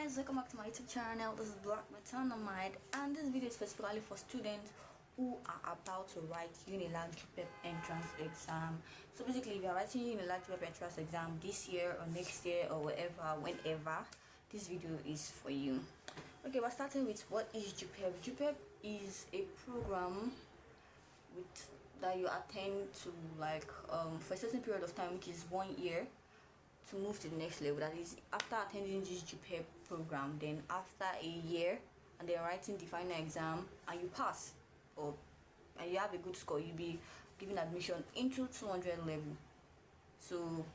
guys, welcome back to my YouTube channel. This is Black Metanamide, and this video is specifically for students who are about to write UNILAG JUPEB entrance exam. So basically, if you are writing UNILAG JUPEB entrance exam this year or next year or whatever, whenever, this video is for you. Okay, we're starting with what is JUPEB. JUPEB is a program that you attend to for a certain period of time, which is 1 year, to move to the next level. That is, after attending this JUPEB program, then after a year and then writing the final exam and you pass and you have a good score, you'll be given admission into 200 level. So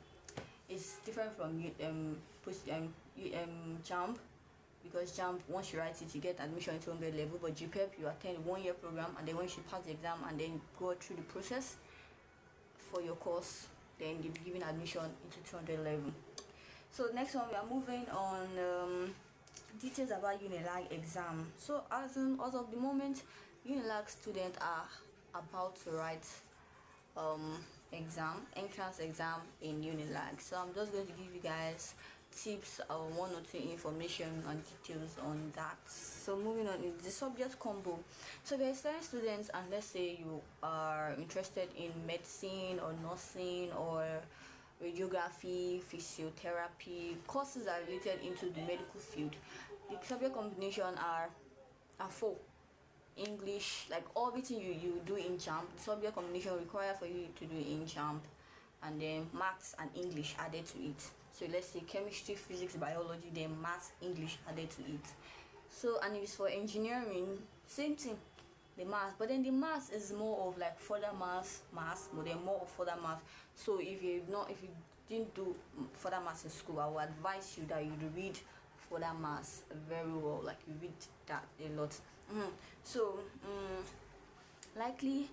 it's different from JAMB, because JAMB, once you write it, you get admission into 200 level, but JUPEB, you attend a 1 year program, and then once you pass the exam and then go through the process for your course, then you'll be given admission into 200 level. So next one, we are moving on details about UNILAG exam. So as of the moment, UNILAG students are about to write entrance exam in UNILAG. So I'm just going to give you guys tips or one or two information and details on that. So moving on, is the subject combo. So if you're studying students and let's say you are interested in medicine or nursing or radiography, physiotherapy, courses are related into the medical field, the subject combination are 4. English, like everything you do in JAMB, the subject combination required for you to do in JAMB, and then maths and English added to it. So let's say chemistry, physics, biology, then maths, English added to it. So, and if it's for engineering, same thing, the maths, but then the maths is more of like further maths, but then more of further maths. So if you didn't do further maths in school, I would advise you that you read further maths very well, like you read that a lot. So likely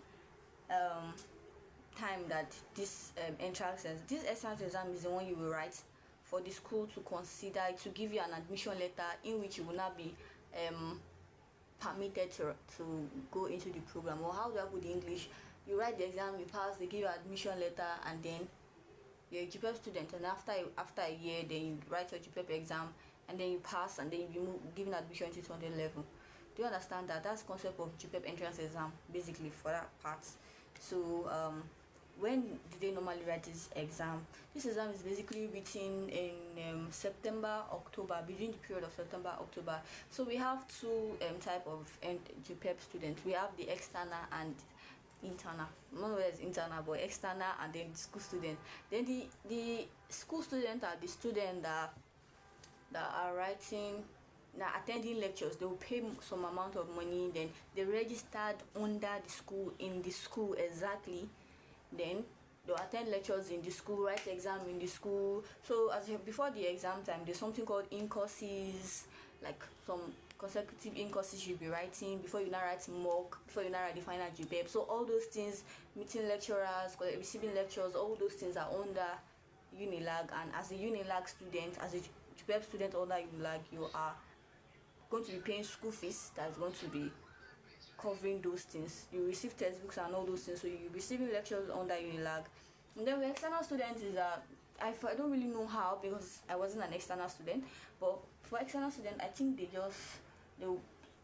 time that this entrance exam is the one you will write for the school to consider, to give you an admission letter in which you will not be permitted to go into the program. Or how do I put the English? You write the exam, you pass, they give you an admission letter, and then you're a JUPEB student, and after a year, then you write your JUPEB exam, and then you pass, and then you given admission to 200 level. Do you understand that? That's the concept of JUPEB entrance exam, basically, for that part. So when do they normally write this exam? This exam is basically written in September, October, between the period of September, October. So we have two type of JUPEB students. We have the external and internal. Not whether it's internal, but external, and then the school student. Then the school student are the student that are writing, attending lectures. They will pay some amount of money, then they registered under the school, in the school exactly. Then they'll attend lectures in the school, write exam in the school. So before the exam time, there's something called in-courses, like some consecutive in-courses you'll be writing before you now write mock, before you now write the final JUPEB. So all those things, meeting lecturers, receiving lectures, all those things are under UNILAG. And as a UNILAG student, as a JUPEB student under UNILAG, you are going to be paying school fees that's going to be covering those things. You receive textbooks and all those things, so you're receiving lectures under UNILAG. And then with external students is I don't really know how, because I wasn't an external student, but for external student, I think they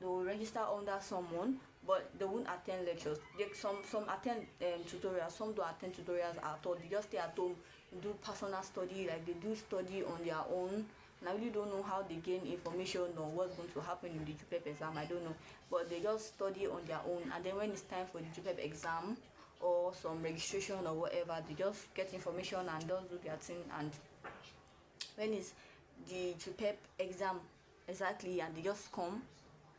will register under someone, but they won't attend lectures. Some attend tutorials, some don't attend tutorials at all. They just stay at home, do personal study, like they do study on their own. And I really don't know how they gain information or what's going to happen in the JUPEB exam. I don't know, but they just study on their own, and then when it's time for the JUPEB exam or some registration or whatever, they just get information and just do their thing. And when it's the JUPEB exam exactly, and they just come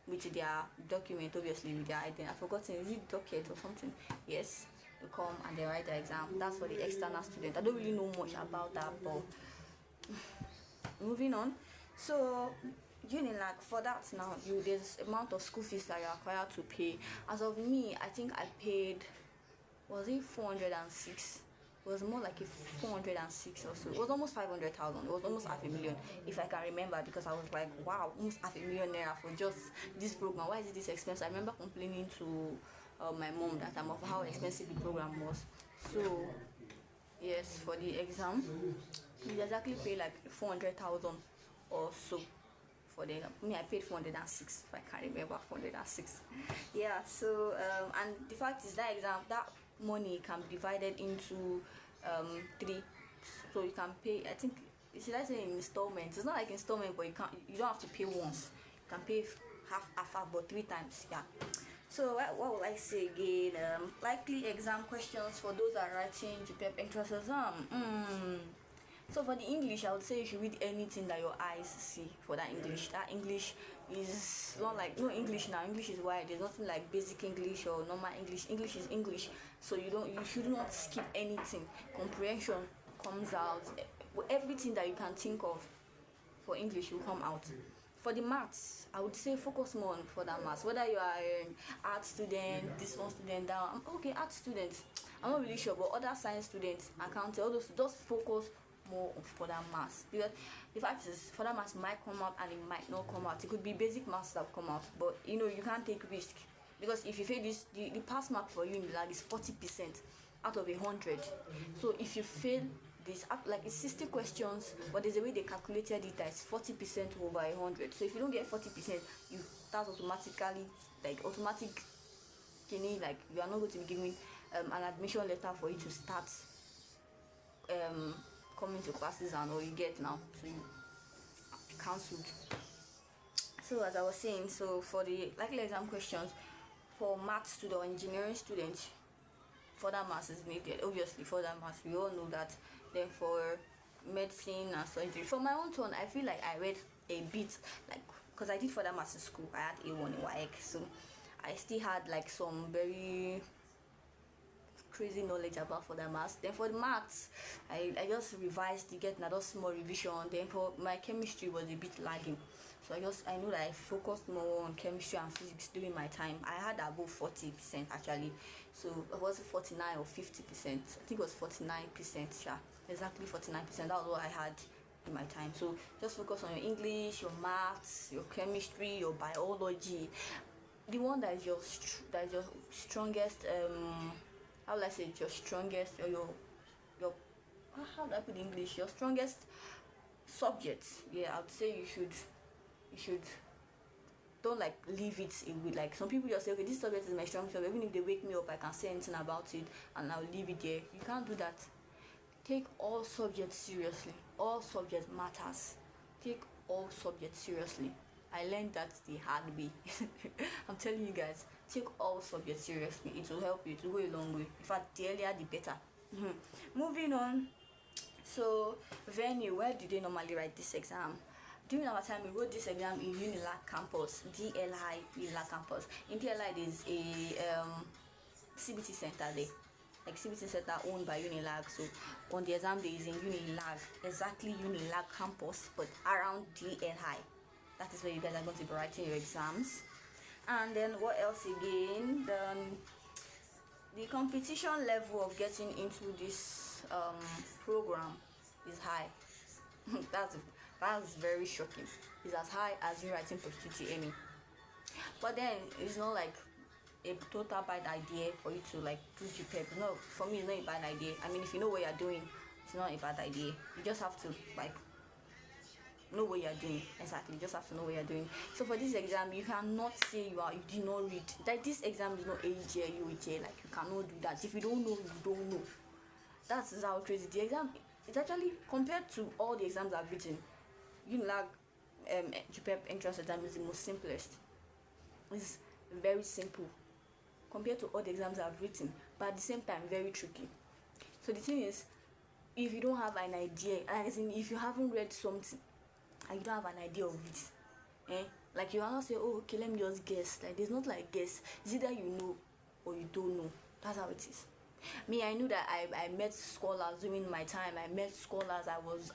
with their document, obviously with their identity. I've forgotten, is it docket or something? Yes, they come and they write the exam. That's for the external student. I don't really know much about that, but moving on. So UNILAG, for that now, there's amount of school fees that you're required to pay. As of me, I think I paid, was it 406? It was more like a 406 or so. It was almost 500,000. It was almost 500,000, if I can remember, because I was like, wow, almost 500,000 naira for just this program. Why is it this expensive? I remember complaining to my mom that time of how expensive the program was. So yes, for the exam, you exactly pay like 400,000 or so for the me. I paid 406, if I can't remember, 406. Yeah. So and the fact is that exam, that money can be divided into three, so you can pay, I think, should I say in installments? It's not like installment, but you don't have to pay once. You can pay half, but 3 times. Yeah. So what will I say again? Likely exam questions for those that are writing JUPEB entrance exam. So for the English, I would say you should read anything that your eyes see for that English. That English is not like, no, English now. English is wide. There's nothing like basic English or normal English. English is English. So you should not skip anything. Comprehension comes out. Everything that you can think of for English will come out. For the maths, I would say focus more on for that maths. Whether you are an art student, this one student, that one, okay, art students, I'm not really sure, but other science students, accounting, all those, just focus more on for that maths, because the fact is for that maths might come out and it might not come out. It could be basic maths that come out, but you can't take risk, because if you fail this, the pass mark for UNILAG is 40% out of 100. So if you fail this, like it's 60 questions, but there's a way they calculated it that it's 40% over 100. So if you don't get 40%, that's automatically, like automatic, like you are not going to be given an admission letter for you to start coming to classes, and all you get now, so you cancelled. So as I was saying, so for the likely exam questions for math student or engineering students, further maths is needed. Obviously further maths, we all know that. Then for medicine and surgery, for my own turn, I feel like I read a bit, like, because I did further maths in school. I had A1 in WAEC, so I still had like some very crazy knowledge about further maths. Then for the maths, I just revised to get another small revision. Then for my chemistry was a bit lagging, so I knew that I focused more on chemistry and physics during my time. I had above 40% actually, so it was 49 or 50%. I think it was 49%. Yeah, exactly 49%. That was what I had in my time. So just focus on your English, your maths, your chemistry, your biology. The one that is your strongest, how will I say it, your strongest, or your how do I put English, your strongest subjects. Yeah, I would say you should don't like leave it with, like, some people just say, okay, this subject is my strong subject, even if they wake me up I can say anything about it and I'll leave it there. You can't do that. Take all subjects seriously. All subject matters. Take all subjects seriously. I learned that the hard way. I'm telling you guys, take all subjects seriously. It will help you to go a long way. In fact, the earlier the better. Moving on. So venue, where do they normally write this exam? During our time, we wrote this exam in UNILAG campus, DLI UNILAG campus. In DLI, there's a CBT center there, like CBT center owned by UNILAG. So on the exam day is in UNILAG, exactly UNILAG campus, but around DLI. That is where you guys are going to be writing your exams. And then what else again? The competition level of getting into this program is high. That's very shocking. It's as high as you writing post TTME. But then it's not like a total bad idea for you to like do JUPEB. No, for me it's not a bad idea. I mean, if you know what you're doing, it's not a bad idea. You just have to like know what you're doing. Exactly, you just have to know what you're doing. So for this exam, you cannot say you did not read. Like, this exam is not AJ, UJ. Like, you cannot do that. If you don't know, you don't know. That's how crazy the exam. It's actually, compared to all the exams I've written, UNILAG JUPEB entrance exam is the most simplest. It's very simple compared to all the exams I've written, but at the same time very tricky. So the thing is, if you don't have an idea, as in if you haven't read something and you don't have an idea of it, like, you cannot say, oh, okay, let me just guess. Like, there's not like guess. It's either you know or you don't know. That's how it is. Me, I knew that I met scholars during my time. I met scholars. I was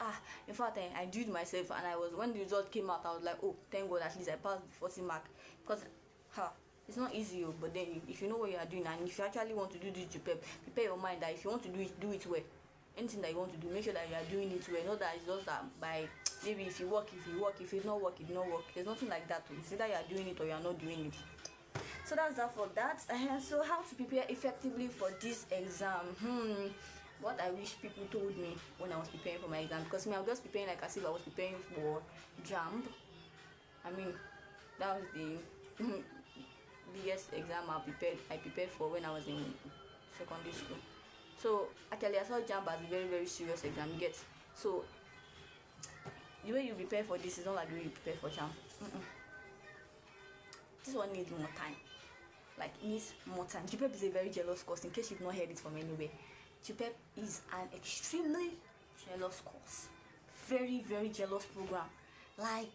in fact, I did myself, and I was, when the result came out, I was like, oh, thank God, at least I passed the 40 mark. Because it's not easy, but then if you know what you are doing, and if you actually want to do this JUPEB, prepare your mind that if you want to do it well. Anything that you want to do, make sure that you are doing it well. Not that it's just that by maybe if you work, if it not work, it not work. There's nothing like that. It's either you are doing it or you are not doing it. So that's that for that. So how to prepare effectively for this exam? What I wish people told me when I was preparing for my exam, because me, I was just preparing like as if I was preparing for JAMB. I mean, that was the biggest exam I prepared for when I was in secondary school. So actually, I saw JAMB as a very very serious exam. You get, so the way you prepare for this is not like the way you prepare for JAMB. This one needs more time. Like, it needs more time. JUPEB is a very jealous course. In case you've not heard it from anywhere, JUPEB is an extremely jealous course. Very very jealous program. Like,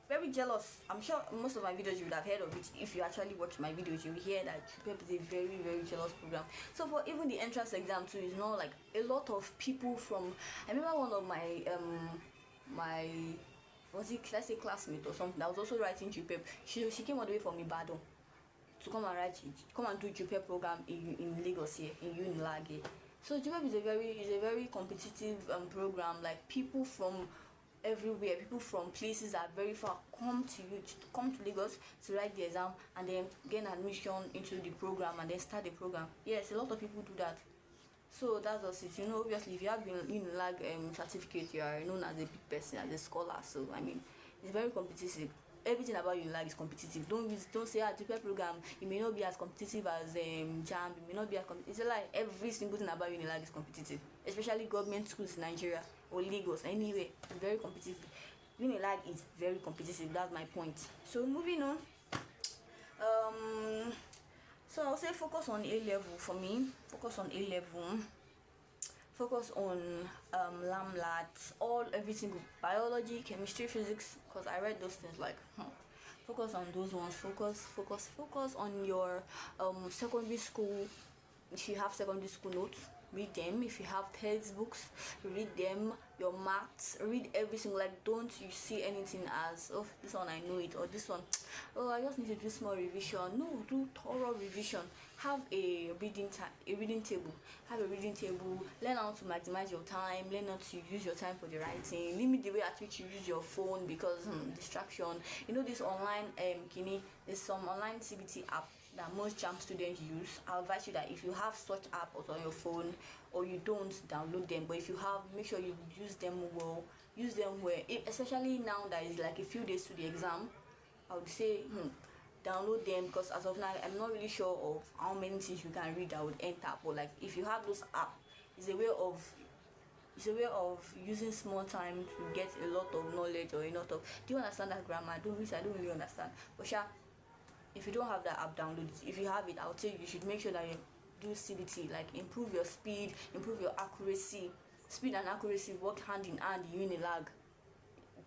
very jealous. I'm sure most of my videos you would have heard of it. If you actually watch my videos, you will hear that JUPEB is a very very jealous program. So for even the entrance exam too, is not like a lot of people from. I remember one of my my was it, let's say, classmate or something that was also writing JUPEB. She came all the way from Ibadan to come and do JUPEB program in Lagos here, in UNILAG here. So JUPEB is a very competitive program. Like, people from everywhere, people from places that are very far come to Lagos to write the exam and then gain admission into the program and then start the program. Yes, a lot of people do that. So that's just it. You know, obviously, if you have UNILAG certificate, you are known as a big person, as a scholar. So I mean, it's very competitive. Everything about UNILAG is competitive. Don't say JUPEB program, it may not be as competitive as JAMB. It may not be as competitive. It's a lie. Every single thing about UNILAG is competitive, especially government schools in Nigeria or Lagos. Anyway, it's very competitive. UNILAG is very competitive. That's my point. So moving on. So I'll say focus on A level for me. Focus on A level. Focus on LAMLAT, everything, biology, chemistry, physics, because I read those things like focus on those ones. Focus on your secondary school. If you have secondary school notes, read them. If you have textbooks, read them. Your maths, read every single, like, don't you see anything as, oh, this one I know it, or this one, oh, I just need to do small revision. No, do thorough revision. Have a reading table. Learn how to maximize your time. Learn how to use your time for the right thing. Limit the way at which you use your phone, because distraction. You know, this online there's some online CBT app that most JAMB students use. I'll advise you that if you have such app on your phone, or you don't, download them. But if you have, make sure you use them well. Especially now that it's like a few days to the exam, I would say download them, because as of now I'm not really sure of how many things you can read that would enter. But like, if you have those apps, it's a way of using small time to get a lot of knowledge, or a lot of, do you understand that grammar? I don't really understand. But if you don't have that app, download it. If you have it, I would say you should make sure that you do CBT, like improve your speed, improve your accuracy. Speed and accuracy work hand in hand in UNILAG,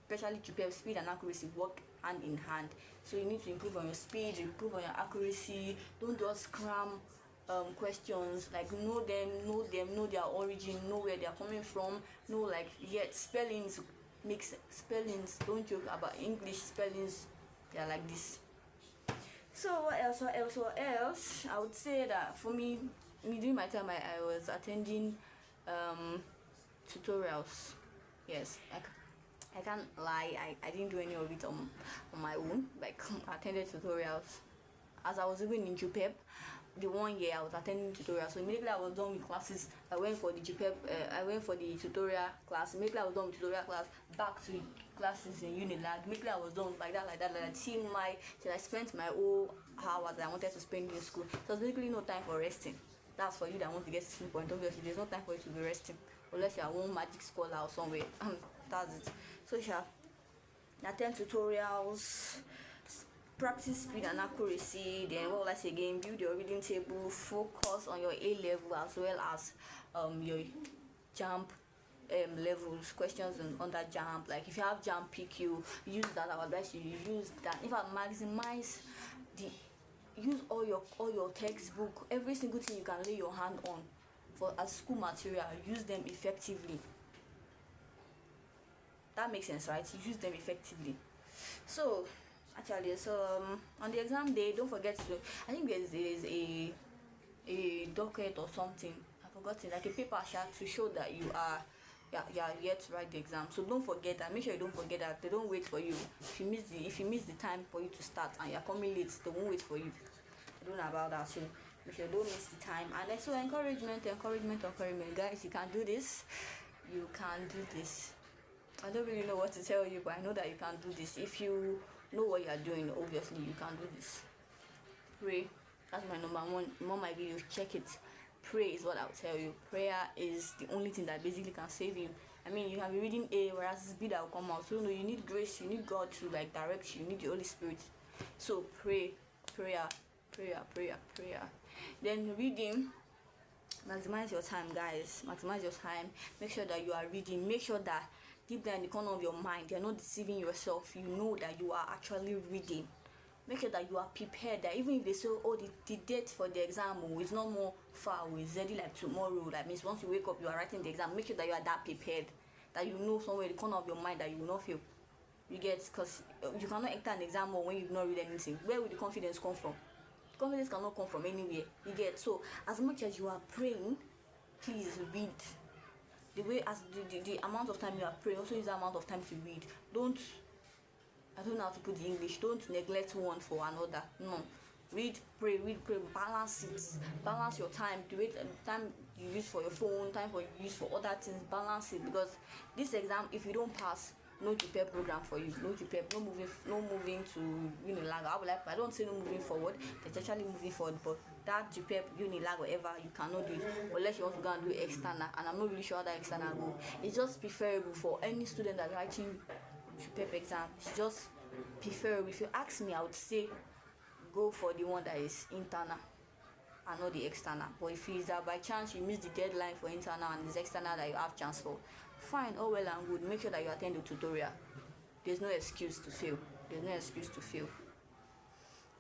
especially JUPEB. Speed and accuracy work hand in hand. So you need to improve on your speed, improve on your accuracy. Don't just cram questions. Like, know their origin, know where they are coming from, know, like, yet spellings, don't joke about English spellings. They are like this. So what else? I would say that for me during my time, I was attending tutorials. Yes, I can't lie, I didn't do any of it on my own. Like, I attended tutorials as I was even in JUPEB. The 1 year I was attending tutorials, so immediately I was done with classes, I went for the JUPEB, I went for the tutorial class. Immediately I was done with tutorial class, back to classes in UNILAG. Immediately I was done like that. Till I spent my whole hours that I wanted to spend in school. So there's basically no time for resting. That's for you that want to get 16 points. Obviously, there's no time for you to be resting, unless you are one magic scholar or somewhere. That's it. So attend tutorials, practice speed and accuracy. Then what will I say again? Build your reading table. Focus on your A level as well as your JAMB levels, questions on that JAMB. Like, if you have JAMB PQ, use that. I would advise you use that. In fact, use all your textbook, every single thing you can lay your hand on for as school material. Use them effectively. That makes sense, right? Use them effectively. So on the exam day, don't forget to, I think there's a docket or something, I've forgotten, like a paper chart to show that you are yet to write the exam. So don't forget that. Make sure you don't forget that. They don't wait for you. If you miss the time for you to start and you're coming late, they won't wait for you. I don't know about that. So make sure you don't miss the time. And also encouragement, guys. You can do this. I don't really know what to tell you, but I know that you can do this. If you know what you are doing, obviously you can do this. Pray. That's my number one. On my videos, check it. Pray is what I'll tell you. Prayer is the only thing that basically can save you. I mean, you can be reading A, whereas it's B that will come out. So you know, you need grace, you need God to like direct you, you need the Holy Spirit. So pray, prayer. Then reading. Maximize your time, guys. Maximize your time. Make sure that you are reading. Make sure that deep down in the corner of your mind, you're not deceiving yourself. You know that you are actually reading. Make sure that you are prepared, that even if they say, oh, the date for the exam is not more far, it's already like tomorrow, that means once you wake up you are writing the exam. Make sure that you are that prepared, that you know somewhere in the corner of your mind that you will not fail. You get, because you cannot enter an exam when you've not read anything. Where will the confidence come from? Confidence cannot come from anywhere. You get, so as much as you are praying, please read. The way, as the amount of time you are praying, also use the amount of time to read. I don't know how to put the English. Don't neglect one for another. No. Read, pray, balance it. Balance your time. The time you use for your phone, time for you use for other things, balance it. Because this exam, if you don't pass, no JUPEB program for you. No JUPEB, no moving to UNILAG. I don't say no moving forward. It's actually moving forward, but that JUPEB, UNILAG, whatever, you cannot do it unless you want to go and do external. And I'm not really sure how that external go. It's just preferable for any student that's writing JUPEB exam. It's just preferable. If you ask me, I would say go for the one that is internal and not the external. But if it's that by chance you miss the deadline for internal and it's external that you have chance for, fine, all well and good. Make sure that you attend the tutorial. There's no excuse to fail.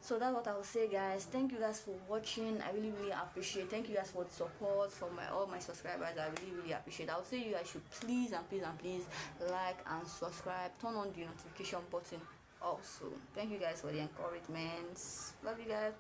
So that's what I will say, guys. Thank you guys for watching. I really appreciate. Thank you guys for the support, for all my subscribers. I really appreciate. I would say you guys should please like and subscribe. Turn on the notification button also. Thank you guys for the encouragement. Love you guys.